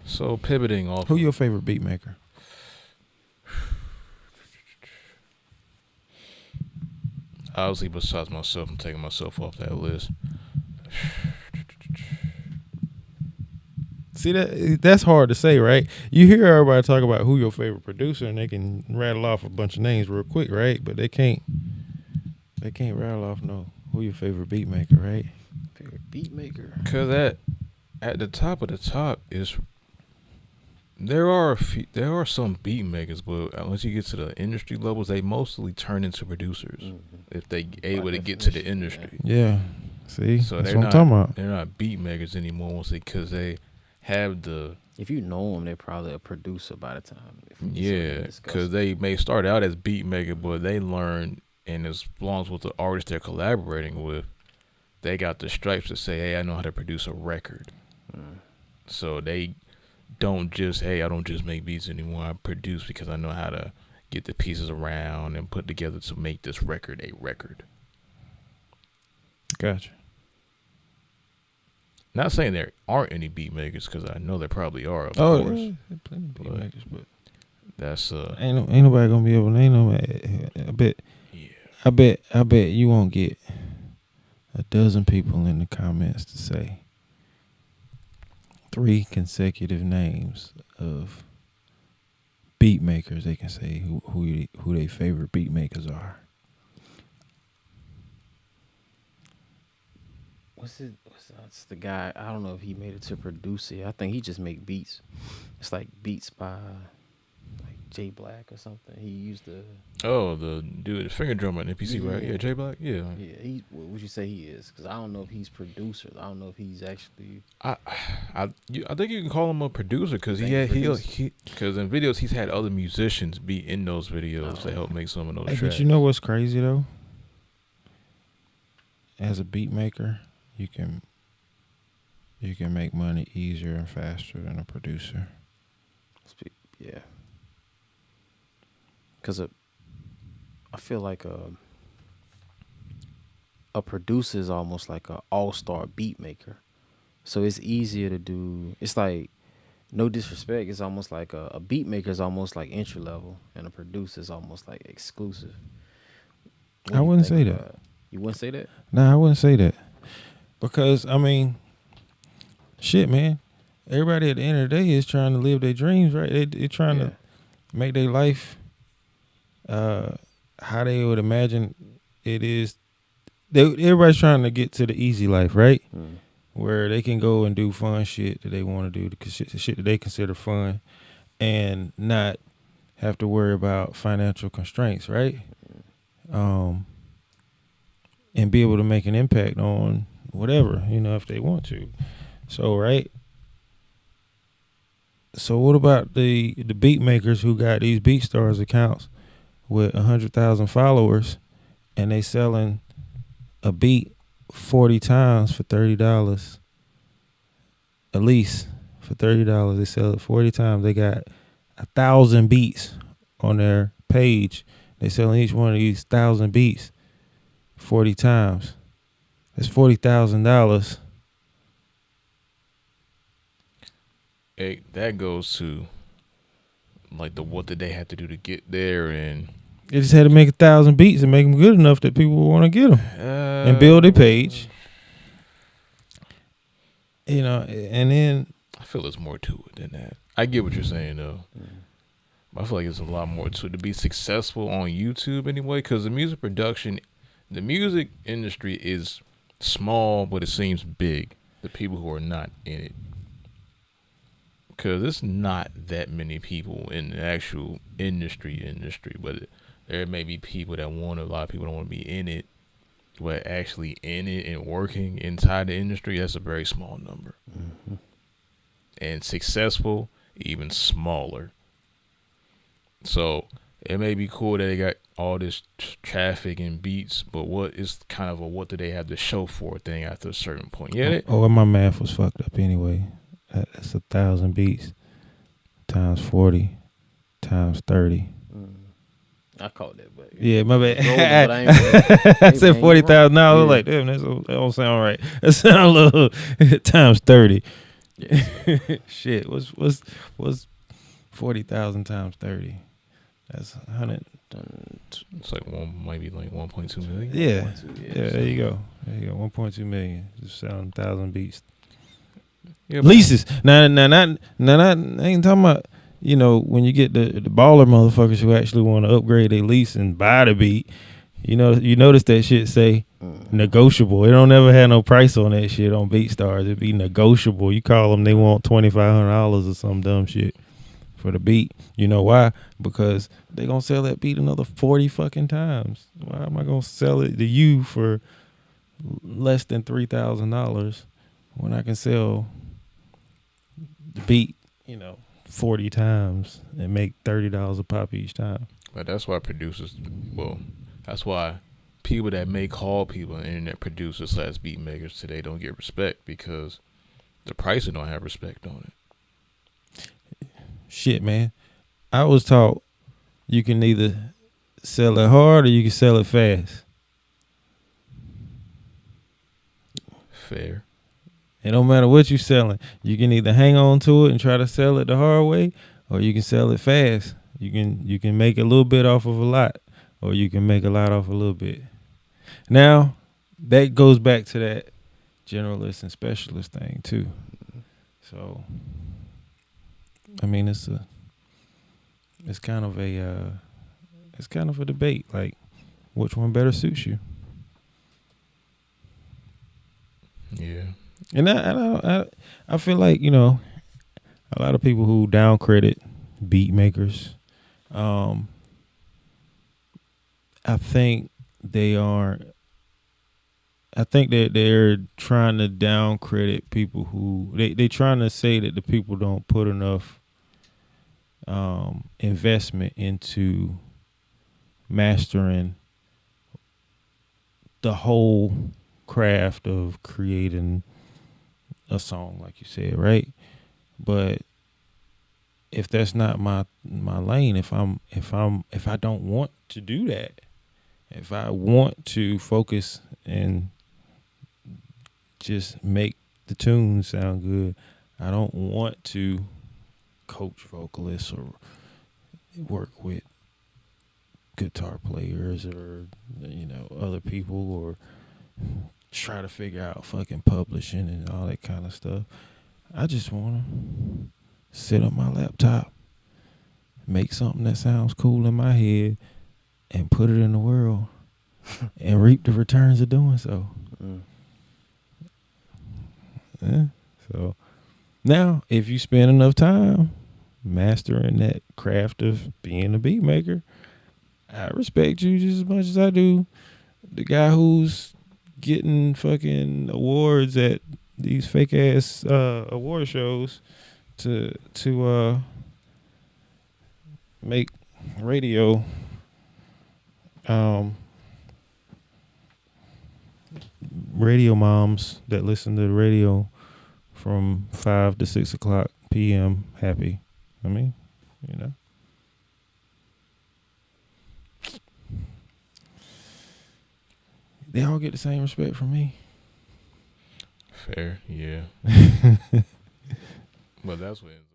So pivoting off. Who your favorite beat maker? Obviously, besides myself, I'm taking myself off that list. See that's hard to say, right? You hear everybody talk about who your favorite producer, and they can rattle off a bunch of names real quick, right? But they can't rattle off who your favorite beat maker, right? Favorite beat maker. Cause at the top of the top is there are some beat makers, but once you get to the industry levels, they mostly turn into producers if they able to get to the industry. Yeah. See, So that's they're what I'm not talking about. they're not beat makers anymore once because they have the If you know them, they're probably a producer by the time. because they may start out as beat maker, but they learn, and as long as with the artist they're collaborating with, they got the stripes to say, hey, I know how to produce a record. So they don't just, hey, I don't just make beats anymore. I produce because I know how to get the pieces around and put together to make this record a record. Gotcha. Not saying there aren't any beat makers, because I know there probably are, of Oh, course. yeah, plenty of beat But makers, but that's ain't nobody gonna be able to name them. I bet you won't get a dozen people in the comments to say 3 consecutive names of beat makers. They can say who their favorite beat makers are. What's the guy? I don't know if he made it to producer. I think he just make beats. It's like beats by like J Black or something. He used the the dude, the finger drummer in NPC, right? Yeah, J Black. Yeah. What would you say he is? Because I don't know if he's producer. I don't know if he's actually. I think you can call him a producer because because in videos he's had other musicians be in those videos to help make some of those tracks. But you know what's crazy though? As a beat maker, you can make money easier and faster than a producer. Yeah. Because I feel like a producer is almost like an all-star beat maker. So it's easier to do. It's like, no disrespect, it's almost like a beat maker is almost like entry level, and a producer is almost like exclusive. I wouldn't say that. You wouldn't say that? Nah, I wouldn't say that. Because, I mean, shit, man. Everybody at the end of the day is trying to live their dreams, right? They're trying to make their life how they would imagine it is. Everybody's trying to get to the easy life, right? Where they can go and do fun shit that they want to do, the shit that they consider fun, and not have to worry about financial constraints, right? And be able to make an impact on whatever, if they want to. So, right? So what about the beat makers who got these BeatStars accounts with 100,000 followers, and they selling a beat 40 times for $30? At least for $30, they sell it 40 times. They got 1,000 beats on their page. They selling each one of these 1,000 beats 40 times. That's $40,000. That goes to like what did they have to do to get there, and they just had to make 1,000 beats and make them good enough that people will want to get them and build a page. And then I feel there's more to it than that. I get what you're saying though. I feel like there's a lot more to it to be successful on YouTube anyway, because the music industry is small, but it seems big. The people who are not in it, because it's not that many people in the actual industry, but there may be people that want a lot of people don't want to be in it, but actually in it and working inside the industry, that's a very small number. And successful, even smaller. So it may be cool that they got all this traffic and beats, but what is kind of what do they have to show for a thing after a certain point? Yeah. My math was fucked up anyway. That's 1,000 beats times 40 times 30. I called that, but yeah, my bad. I said $40,000. I was like, damn, that don't sound right. That sound a little times 30. Yeah. Shit, what's 40,000 times 30? That's 100. It's like maybe like 1.2 million. Yeah, 1.2, yeah. so- There you go. 1.2 million. Just selling 1,000 beats. Yeah, but Leases. Now, I ain't talking about. When you get the baller motherfuckers who actually want to upgrade their lease and buy the beat. You notice that shit say negotiable. It don't ever have no price on that shit on BeatStars. It be negotiable. You call them, they want $2,500 or some dumb shit for the beat. You know why? Because they gonna sell that beat another 40 fucking times. Why am I gonna sell it to you for less than $3,000 when I can sell the beat, 40 times and make $30 a pop each time? But that's why producers, well, that's why people that may call people internet producers / beat makers today don't get respect because the pricing don't have respect on it. Shit, man. I was taught you can either sell it hard or you can sell it fast. Fair. It don't matter what you selling. You can either hang on to it and try to sell it the hard way, or you can sell it fast. You can make a little bit off of a lot, or you can make a lot off a little bit. Now, that goes back to that generalist and specialist thing too. So, I mean, it's kind of a debate. Like, which one better suits you? Yeah. And I feel like a lot of people who down credit beat makers, I think they are. I think that they're trying to down credit people who they trying to say that the people don't put enough investment into mastering the whole craft of creating a song, like you said, right? But if that's not my lane, if I don't want to do that, if I want to focus and just make the tunes sound good, I don't want to coach vocalists or work with guitar players or other people or try to figure out fucking publishing and all that kind of stuff. I just want to sit on my laptop, make something that sounds cool in my head, and put it in the world and reap the returns of doing so. Yeah. So now, if you spend enough time mastering that craft of being a beat maker, I respect you just as much as I do the guy who's getting fucking awards at these fake ass award shows to make radio radio moms that listen to the radio from 5 to 6 o'clock p.m. happy. I mean, they all get the same respect from me. Fair, yeah. But that's what ends up